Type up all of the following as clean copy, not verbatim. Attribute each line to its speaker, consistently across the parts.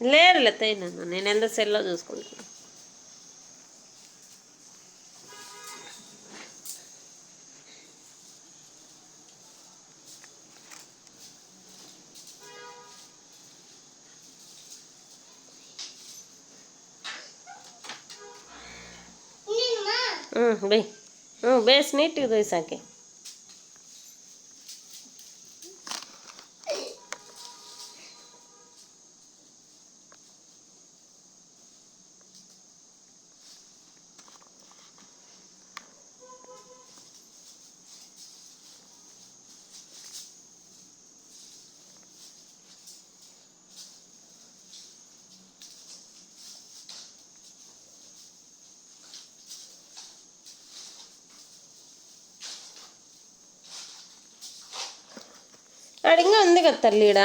Speaker 1: లేదు లేదు, నేను ఎంత సెల్లో చూసుకుంటాను. బై ಬೇಸ್ ನೀಟಿಗೆ ದೋಯ್ಸಾಕೆ. అడిగా ఉంది కదా తల్లి, ఈడ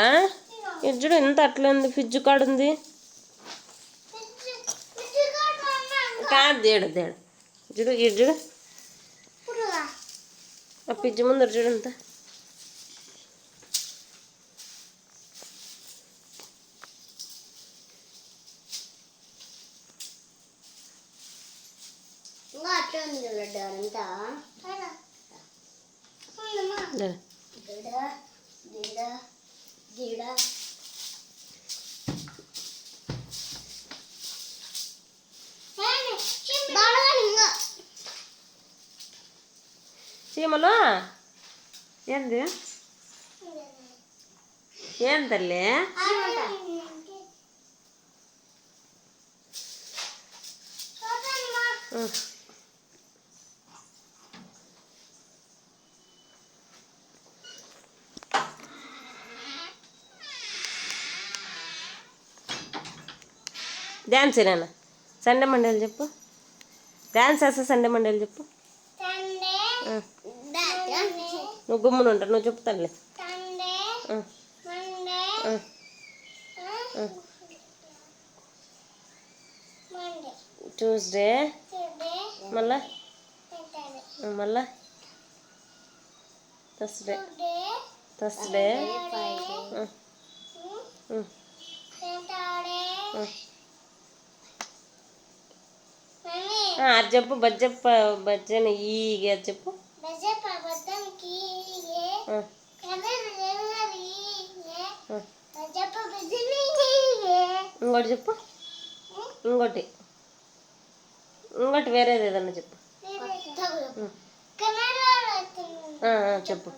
Speaker 1: ఇజ్జుడు ఎంత అట్లే ఉంది, ఫ్రిడ్జ్ కాడ ఉంది. కాదు దేడు దేడు జుడు ఇజ్జుడు ఆ ఫ్రిడ్జ్ ముందర చూడు ఎంత. చీమలు ఏంది ఏం తల్లి? డ్యాన్స్ ఏనా? సండే మండేలు చెప్పు. డ్యాన్స్ వేస్తా సండే మండేలు చెప్పు. నువ్వు గుమ్మును ఉంటావు, నువ్వు చెప్తానులే. ట్యూస్డే మళ్ళా మళ్ళా థర్స్డే థర్స్డే అది చెప్పు. బజ్జప్ప బజ్జని ఈగే అది చెప్పు. ఇంకోటి చెప్పు. ఇంకోటి ఇంకోటి వేరేది ఏదన్నా చెప్పు. చెప్పు.